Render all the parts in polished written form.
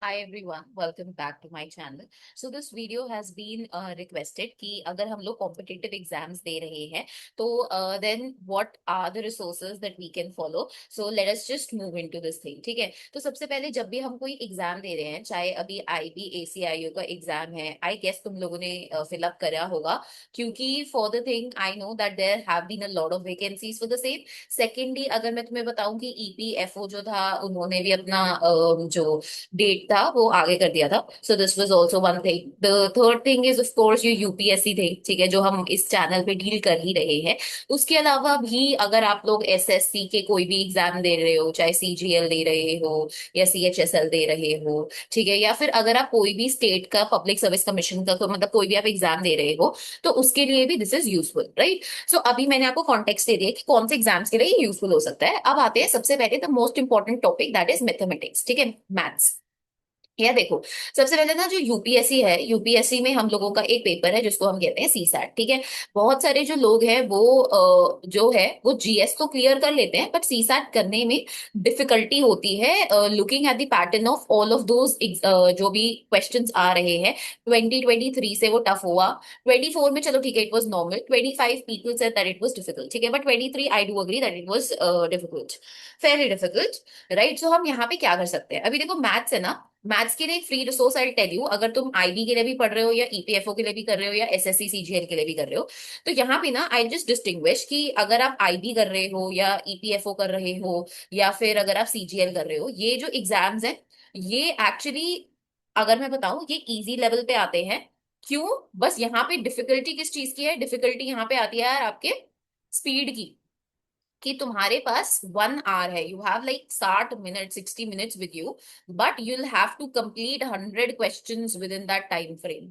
Hi everyone, welcome back to my channel. So this video has been requested कि अगर हम लोग competitive exams दे रहे हैं तो then what are the resources that we can follow? So let us just move into this thing. ठीक है, तो सबसे पहले जब भी हम कोई एग्जाम दे रहे हैं, चाहे अभी IB ACIU का एग्जाम है, आई गेस तुम लोगों ने फिलअप करा होगा, क्योंकि for the thing I know that there have been a lot of vacancies for the same. Secondly अगर मैं तुम्हें बताऊं कि EPFO जो था उन्होंने भी अपना जो डेट था वो आगे कर दिया था. So this was also one thing. The third thing is of course ये यूपीएससी थे, ठीक है, जो हम इस चैनल पे डील कर ही रहे हैं. उसके अलावा भी अगर आप लोग एसएससी के कोई भी एग्जाम दे रहे हो, चाहे सीजीएल दे रहे हो या सीएचएसएल दे रहे हो, ठीक है, या फिर अगर आप कोई भी स्टेट का पब्लिक सर्विस कमीशन का मतलब कोई भी आप एग्जाम दे रहे हो, तो उसके लिए भी this is useful, right. So अभी मैंने आपको कॉन्टेक्स्ट दे दिया कि कौन से एग्जाम्स के लिए यूजफुल हो सकता है. अब आते हैं सबसे पहले the most important topic, that is mathematics. ठीक है, मैथ्स. या देखो, सबसे पहले ना जो यूपीएससी है, यूपीएससी में हम लोगों का एक पेपर है जिसको हम कहते हैं सीसैट. ठीक है, बहुत सारे जो लोग हैं वो जो है वो जीएस तो क्लियर कर लेते हैं, बट सीसैट करने में डिफिकल्टी होती है. Looking at the pattern of all of those जो भी क्वेश्चंस आ रहे हैं. 2023 से वो टफ हुआ. 24 में चलो ठीक है, it was normal. 25 people said that it was difficult, ठीक है, but 23 I do agree that it was difficult, fairly difficult, right. So हम यहाँ पे क्या कर सकते हैं? अभी देखो, मैथ्स है ना, मैथ्स के लिए एक free resource I tell you. अगर तुम आईबी के लिए भी पढ़ रहे हो या ईपीएफओ के लिए भी कर रहे हो या एसएससी सीजीएल के लिए भी कर रहे हो, तो यहाँ पे ना आई जस्ट डिस्टिंग्विश कि अगर आप आईबी कर रहे हो या ईपीएफओ कर रहे हो या फिर अगर आप सीजीएल कर रहे हो, ये जो एग्जाम्स हैं ये एक्चुअली, अगर मैं बताऊं, ये इजी लेवल पे आते हैं. क्यों? बस यहाँ पे डिफिकल्टी किस चीज की है? डिफिकल्टी यहाँ पे आती है यार आपके स्पीड की. कि तुम्हारे पास 1 आवर है, you have like 60 minute 60 minutes with you, but you will have to complete 100 question within that time frame.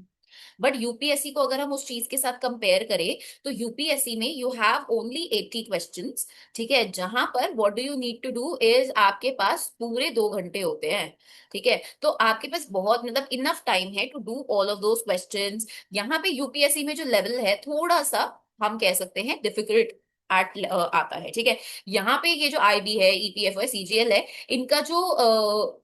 But UPSC को अगर हम उस चीज के साथ कंपेयर करें, तो यूपीएससी में यू हैव ओनली 80 क्वेश्चंस. ठीक है, जहां पर what do you need to do is आपके पास पूरे 2 घंटे होते हैं. ठीक है, तो आपके पास बहुत मतलब इनफ टाइम है to do all of those questions. यहाँ पे यूपीएससी में जो लेवल है थोड़ा सा, हम कह सकते हैं डिफिकल्ट एट आता है. ठीक है, यहाँ पे ये जो आईबी है, ईपीएफ है, सीजीएल है, इनका जो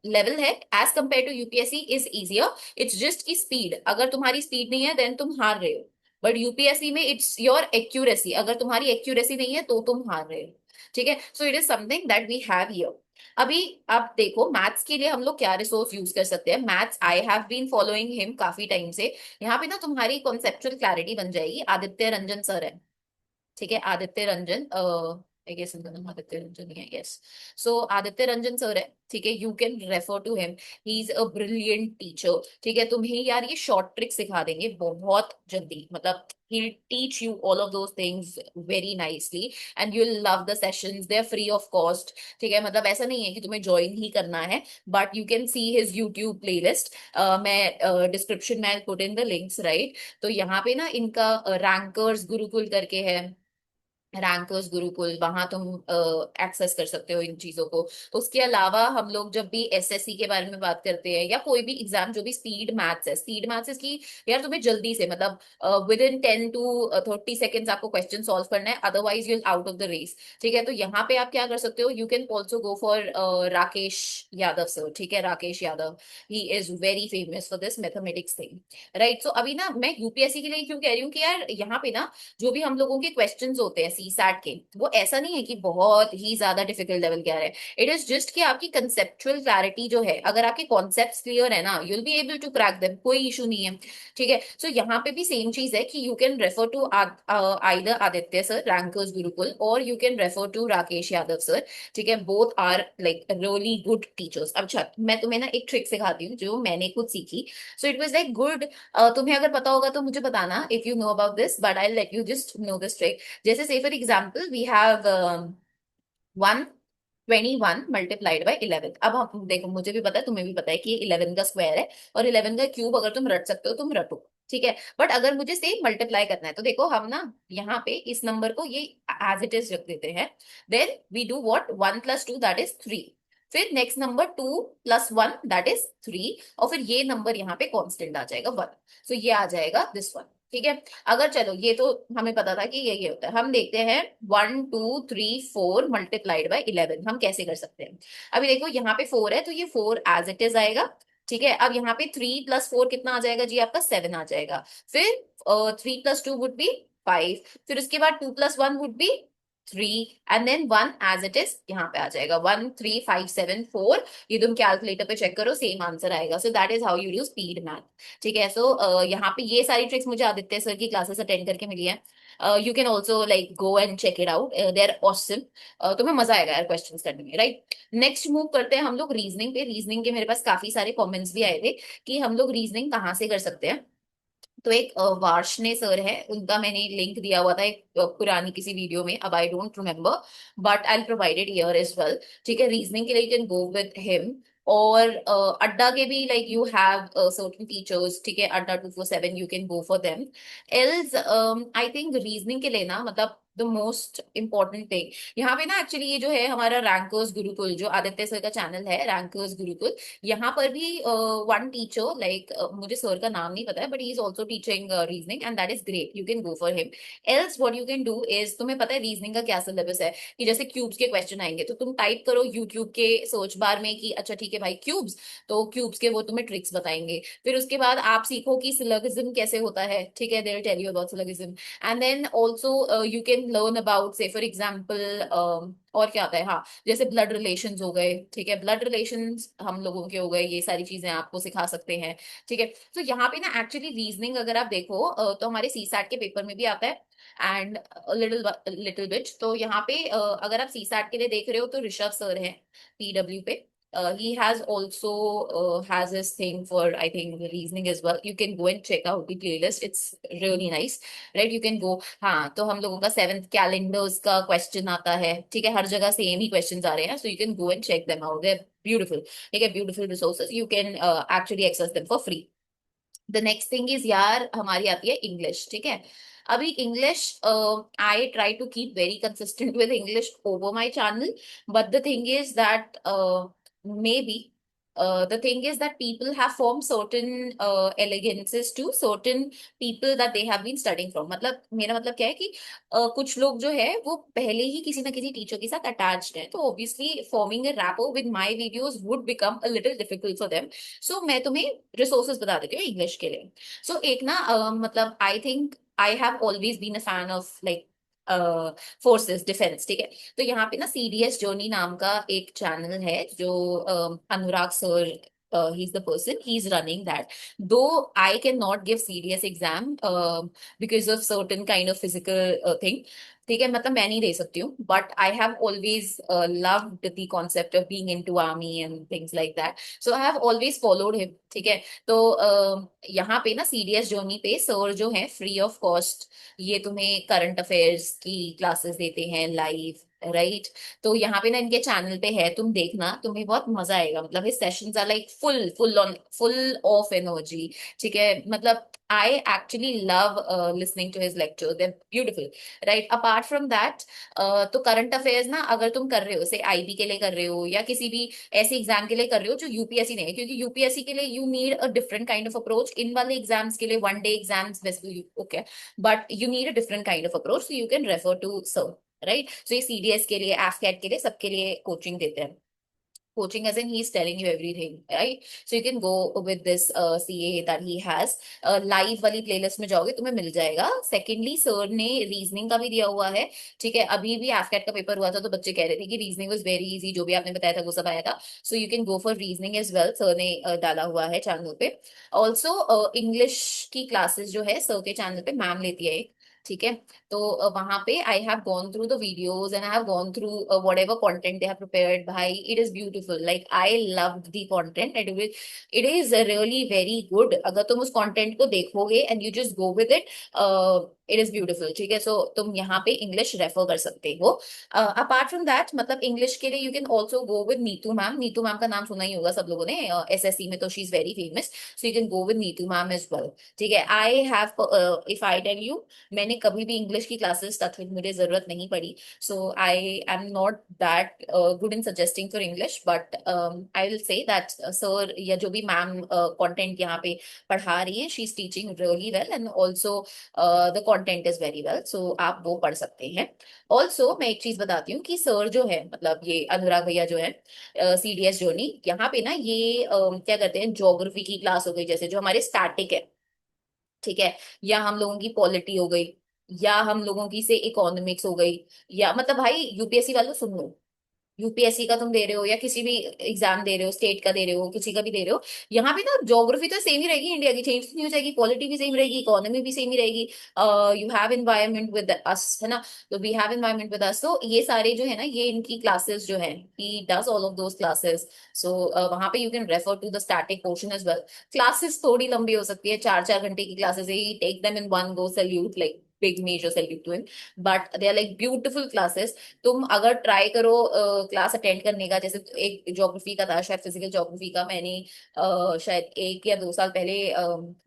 लेवल है as compare to UPSC is easier. It's just की स्पीड, अगर तुम्हारी स्पीड नहीं है देन तुम हार रहे हो. बट यूपीएससी में इट्स योर एक्यूरेसी, अगर तुम्हारी एक्यूरेसी नहीं है तो तुम हार रहे हो. ठीक है, so it is something that we have here. अभी आप देखो, मैथ्स के लिए हम लोग क्या रिसोर्स यूज कर सकते हैं. Maths I have been following him काफी टाइम से. यहाँ पे ना तुम्हारी कॉन्सेप्चुअल क्लैरिटी बन जाएगी. आदित्य रंजन सर है, ठीक है, आदित्य रंजन, आई गेस इनका नाम आदित्य रंजन ही है, yes. So Aditya Ranjan sir है, ठीक है, you can refer to him. He is a brilliant teacher. ठीक है, तुम्हें यार ये शॉर्ट ट्रिक सिखा देंगे बहुत जल्दी, मतलब he teach you all of those things very nicely and you love the sessions. They are free of cost. ठीक है, मतलब ऐसा नहीं है कि तुम्हें ज्वाइन ही करना है, but you can see his YouTube playlist. मैं डिस्क्रिप्शन में put in the links, right. तो यहाँ पे ना इनका रैंकर्स गुरुकुल करके है. रैंकर्स गुरुकुल, वहां तुम एक्सेस कर सकते हो इन चीजों को. उसके अलावा हम लोग जब भी एसएससी के बारे में बात करते हैं या कोई भी एग्जाम जो भी स्पीड मैथ्स है, स्पीड मैथ्स इसकी, यार तुम्हें जल्दी से मतलब विद इन 10 to 30 सेकेंड्स आपको क्वेश्चन सॉल्व करना है, otherwise you're out of the race. ठीक है, तो यहाँ पे आप क्या कर सकते हो, you can also go for Rakesh Yadav sir. ठीक है, Rakesh Yadav, he is very famous for this mathematics thing, right. So अभी ना मैं यूपीएससी के लिए क्यों कह रही हूँ कि यार यहाँ पे ना जो भी हम लोगों के क्वेश्चंस होते हैं सीसैट के, वो ऐसा नहीं है कि बहुत ही ज्यादा डिफिकल्ट लेवल क्या है. इट इज जस्ट कि आपकी कंसेप्चुअल क्लैरिटी जो है, अगर आपके कॉन्सेप्ट्स क्लियर है ना, you will be able to crack them, कोई इशू नहीं है. ठीक है, सो यहाँ पे भी सेम चीज है कि you can refer to either Aditya sir Rankers Gurukul और you can refer to Rakesh Yadav sir. ठीक है, both are like really good teachers. अब अच्छा, मैं तुम्हें ना एक ट्रिक सिखाती हूँ जो मैंने खुद सीखी. So it was like good. तुम्हें अगर पता होगा तो मुझे बताना if you know about this, but I let you just know this trick. जैसे से for example we have 121 multiplied by 11. अब हम देखो, मुझे भी पता है, तुम्हें भी पता है कि ये 11 का स्क्वायर है और 11 का क्यूब अगर तुम रट सकते हो तुम रटो. ठीक है, बट अगर मुझे सेम मल्टीप्लाई करना है तो देखो, हम ना यहाँ पे इस नंबर को ये एज इट इज रख देते हैं. Then we do what, 1 + 2 that is 3. फिर नेक्स्ट नंबर 2 + 1 दैट इज 3. और फिर ये नंबर यहाँ पे कांस्टेंट आ जाएगा 1. सो ये आ जाएगा दिस वन. ठीक है, अगर चलो ये तो हमें पता था कि ये होता है. हम देखते हैं 1 2 3 4 मल्टीप्लाइड बाई 11 हम कैसे कर सकते हैं. अभी देखो यहाँ पे 4 है तो ये 4 एज इट इज आएगा. ठीक है, अब यहाँ पे 3 + 4 कितना आ जाएगा जी, आपका 7 आ जाएगा। फिर 3 + 2 वुड बी 5। फिर उसके बाद 2 + 1 would be 3। And then 1 as it is यहाँ पे आ जाएगा, 1 3 5 7 4। ये तुम कैलकुलेटर पे चेक करो, सेम आंसर आएगा। So that is how you do speed math. ठीक है, सो यहाँ पे ये सारी ट्रिक्स मुझे आदित्य सर की क्लासेस अटेंड करके मिली है। You can also like go and check it out, they are awesome. तुम्हें मजा आएगा यार क्वेश्चंस करने में, राइट। नेक्स्ट मूव करते हैं हम लोग रीजनिंग पे। रीजनिंग के मेरे पास काफी सारे कमेंट्स भी आए थे कि हम लोग रीजनिंग कहाँ से कर सकते हैं। तो एक वार्ष्णे सर है, उनका मैंने लिंक दिया हुआ था एक पुरानी किसी वीडियो में, अब I don't remember, but I provide it here as well. ठीक है, रीजनिंग के लिए you can go with him. और अड्डा के भी like you have certain teachers, ठीक है, Adda 247, you can go for them. Else I think reasoning के लिए ना, मतलब द मोस्ट इम्पॉर्टेंट थिंग यहाँ पे ना, एक्चुअली ये जो है हमारा रैंकर्स गुरुकुल, जो आदित्य सर का चैनल है रैंकर्स गुरुकुल, यहाँ पर भी वन टीचर लाइक, मुझे सर का नाम नहीं पता है, but he is also teaching reasoning and that is great, you can go for him. Else what you can do is, तुम्हें पता है रीजनिंग का क्या सिलेबस है, कि जैसे क्यूब्स के क्वेश्चन आएंगे तो तुम टाइप करो यूट्यूब के सर्च बार में कि अच्छा ठीक है भाई क्यूब्स, तो क्यूब्स के वो तुम्हें ट्रिक्स बताएंगे। फिर उसके बाद आप सीखो कि सिलोगिज्म कैसे होता है, ठीक है, they will tell you about syllogism. And then also you can learn about say for example और क्या आता है, हाँ, जैसे ब्लड रिलेशंस हो गए, ठीक है, ब्लड रिलेशंस हम लोगों के हो गए, ये सारी चीजें आपको सिखा सकते हैं। ठीक है, तो यहाँ पे ना एक्चुअली रीजनिंग अगर आप देखो तो हमारे सीसैट के पेपर में भी आता है, एंड लिटिल लिटिल बिट। तो यहाँ पे अगर आप सीसैट के लिए देख रहे हो तो ऋषभ सर है पीडब्ल्यू पे। He has also has his thing for I think reasoning as well. You can go and check out the playlist. It's really nice, right? You can go। हाँ, तो हम लोगों का 7th कैलेंडर्स का question आता है, ठीक है, हर जगह सेम ही क्वेश्चंस आ रहे हैं, so you can go and check them out, they beautiful. ठीक है, beautiful resources, you can actually access them for free. The next thing is यार, हमारी आती है इंग्लिश। ठीक है, अभी English I try to keep very consistent with English over my channel, but the thing is that maybe the thing is that people have formed certain elegances to certain people that they have been studying from। मतलब मेरा मतलब क्या है कि कुछ लोग जो है वो पहले ही किसी ना किसी टीचर के साथ अटैच्ड है, तो obviously forming a rapport with my videos would become a little difficult for them. So मैं तुम्हें रिसोर्सेज बता देती हूँ इंग्लिश के लिए। सो एक ना मतलब I think I have always been a fan of like forces defence. ठीक है, तो यहाँ पे ना सीडीएस जर्नी नाम का एक चैनल है जो अनुराग sir, he's the person, he's running that, though I cannot give CDS exam because of certain kind of physical thing। ठीक है, मतलब मैं नहीं दे सकती हूँ, but I have always loved the concept of being into army and things like that, so I have always followed him. ठीक है, तो यहाँ पे ना सीडीएस जर्नी पे सर जो है फ्री ऑफ कॉस्ट ये तुम्हें करंट अफेयर्स की क्लासेस देते हैं लाइव, राइट। तो यहाँ पे ना इनके चैनल पे है, तुम देखना, तुम्हें बहुत मजा आएगा। मतलब his sessions are like full full on full of energy. ठीक है, मतलब I actually love listening to his lecture, they beautiful, right. Apart from that तो करंट अफेयर्स ना अगर तुम कर रहे हो, से आईबी के लिए कर रहे हो या किसी भी ऐसे एग्जाम के लिए कर रहे हो जो यूपीएससी नहीं है, क्योंकि यूपीएससी के लिए you need a different kind of approach. इन वाले एग्जाम्स के लिए one day exams okay, but you need a different kind of approach, so you can refer to sir, right. So ये सीडीएस के लिए, एफकेट के लिए, सबके लिए कोचिंग देते हैं। Coaching as in he's telling you everything, right? So you can go with this CA that he has। Live वाली प्लेलिस्ट में जाओगे तुम्हें मिल जाएगा। सेकेंडली सर ने रीजनिंग का भी दिया हुआ है। ठीक है, अभी भी एफकेट का पेपर हुआ था तो बच्चे कह रहे थे कि रीजनिंग वाज वेरी इजी, जो भी आपने बताया था वो सब आया था। So you can go for reasoning as well, sir ने डाला हुआ है चैनल पे। ऑल्सो इंग्लिश की क्लासेस जो है सर के चैनल पे मैम लेती है एक। ठीक है, तो वहां पे I have gone through the videos and I have gone through whatever content they have prepared, भाई it is beautiful, like I love the content, it is really very good. अगर तुम उस कॉन्टेंट को देखोगे and you just go with it, it is beautiful. ठीक है, सो तुम यहाँ पे इंग्लिश रेफर कर सकते हो। अपार्ट फ्रॉम दैट मतलब इंग्लिश के लिए you can also go with Neetu ma'am. Neetu ma'am का नाम सुना ही होगा सब लोगों ने, एसएससी में तो she is very famous, so you can go with Neetu ma'am as well. ठीक है, I have if I tell you, मैंने कभी भी इंग्लिश की क्लासेस तक मुझे जरूरत नहीं पड़ी, so I am not that good in suggesting for English, but I will say that sir या जो भी मैम कंटेंट यहाँ पे पढ़ा रही है, she is teaching really well, and also the content is very well, so आप वो पढ़ सकते हैं। ऑल्सो मैं एक चीज बताती हूँ कि सर जो है, मतलब ये अनुराग भैया जो है, CDS जर्नी, यहाँ पे ना ये क्या करते हैं, ज्योग्राफी की क्लास हो गई, जैसे जो हमारे स्टैटिक है, ठीक है, या हम लोगों की पॉलिटी हो गई, या हम लोगों की से इकोनॉमिक्स हो गई, या मतलब भाई यूपीएससी वालों सुन लो, यूपीएससी का तुम दे रहे हो या किसी भी एग्जाम दे रहे हो, स्टेट का दे रहे हो, किसी का भी दे रहे हो, यहाँ पे ना ज्योग्राफी तो सेम ही रहेगी, इंडिया की चेंज नहीं हो जाएगी, पॉलिटी भी सेम रहेगी, इकोनॉमी भी सेम ही रहेगी। You have environment with us, है ना, तो we have environment with us, तो ये सारे जो है ना, ये इनकी क्लासेस जो है, he does all of those classes. So वहां पे you can refer to the static portion as well. Classes थोड़ी लंबी हो सकती है, 4-4 घंटे की क्लासेस है, take them in one go, salute, like big major salute to him, but they are like beautiful classes. तुम अगर ट्राई करो क्लास अटेंड करने का, जैसे एक ज्योग्राफी का था, शायद फिजिकल ज्योग्राफी का, मैंने शायद 1 या 2 साल पहले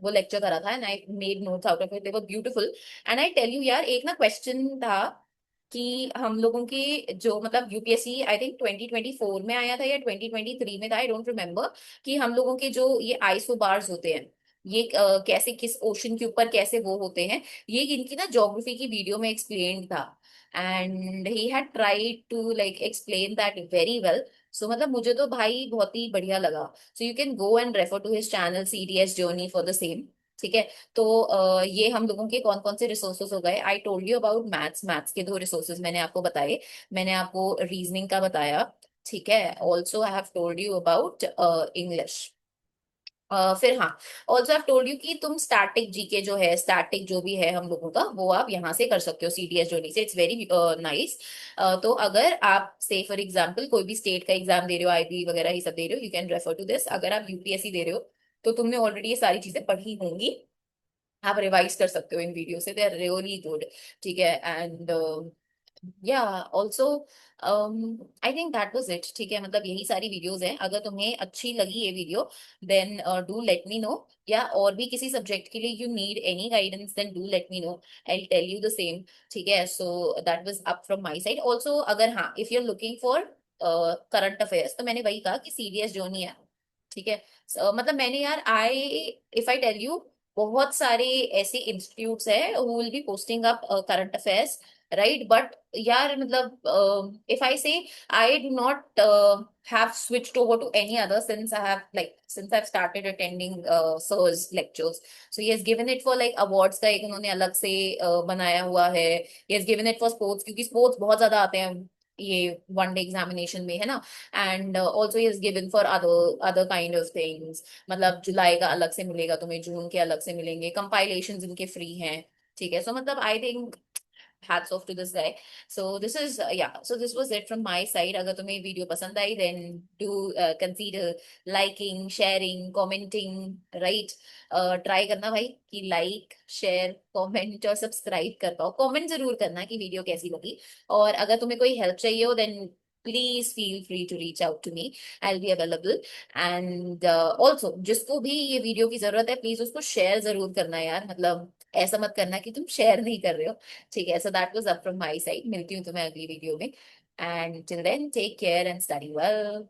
वो लेक्चर करा था, and I made notes out of it, they were beautiful. And I tell you यार, एक ना क्वेश्चन था कि हम लोगों के जो, मतलब यूपीएससी आई थिंक 2024 में आया था या 2023 में था, आई डोंट रिमेम्बर, कि हम लोगों के जो ये आइसो बार्स होते हैं, ये कैसे किस ओशन के ऊपर कैसे वो होते हैं, ये इनकी ना ज्योग्राफी की वीडियो में एक्सप्लेन्ड था, and he had tried to like explain that very well. So मतलब मुझे तो भाई बहुत ही बढ़िया लगा। So you can go and refer to his channel CDS journey for the same, ठीक है। तो ये हम लोगों के कौन कौन से रिसोर्सेज हो गए, I told you about maths, maths के 2 रिसोर्सेज मैंने आपको बताए, मैंने आपको रीजनिंग का बताया, ठीक है। Also I have told you about English. फिर हाँ, ऑल्सो आई टोल्ड यू कि तुम स्टैटिक जीके जो है, स्टैटिक जो भी है हम लोगों का, वो आप यहाँ से कर सकते हो, CDS जोनी से, इट्स वेरी नाइस। तो अगर आप से फॉर एग्जाम्पल कोई भी स्टेट का एग्जाम दे रहे हो, IB वगैरह ये सब दे रहे हो, you can refer to this. अगर आप यूपीएससी दे रहे हो, तो तुमने ऑलरेडी ये सारी चीजें पढ़ी होंगी, आप रिवाइज कर सकते हो इन वीडियो से, दे आर रियली गुड, ठीक है। एंड या also I think that was it, ठीक है, मतलब यही सारी वीडियोस हैं। अगर तुम्हें अच्छी लगी ये video, then do let me know, या और भी किसी सब्जेक्ट के लिए you need any guidance, then do let me know, I tell you the same, ठीक है। So that was up from my side. Also अगर हाँ, if you are looking for current affairs, तो मैंने वही कहा कि CDS जो नहीं है, ठीक है। मतलब मैंने यार, I if I tell you, बहुत सारे ऐसे इंस्टीट्यूट्स है who will be posting up current affairs, right, but यार मतलब if I say, I do not have switched over to any other since I've started attending sir's lectures. So he has given it for like awards का एक उन्होंने अलग से बनाया हुआ है, he has given it for sports, क्योंकि sports बहुत ज्यादा आते हैं ये वन डे एग्जामिनेशन में, है ना। And also is given for other other kind of things, मतलब जुलाई का अलग से मिलेगा तुम्हें, जून के अलग से मिलेंगे, कंपाइलेशंस इनके फ्री हैं, ठीक है। सो मतलब I think hats off to this guy. So this is yeah, so this was it from my side. अगर तुम्हें वीडियो पसंद आई, then do consider liking, sharing, commenting, right? Try करना भाई कि लाइक, शेयर, कमेंट और सब्सक्राइब कर पाओ। Comment जरूर करना कि वीडियो कैसी लगी, और अगर तुम्हें कोई हेल्प चाहिए हो, then please feel free to reach out to me, I will be available. And also जिसको भी ये वीडियो की जरूरत है, प्लीज उसको शेयर जरूर करना यार, मतलब ऐसा मत करना कि तुम शेयर नहीं कर रहे हो, ठीक है। So that was up from my side, मिलती हूँ तुम्हें अगली वीडियो में, and till then take care and study well.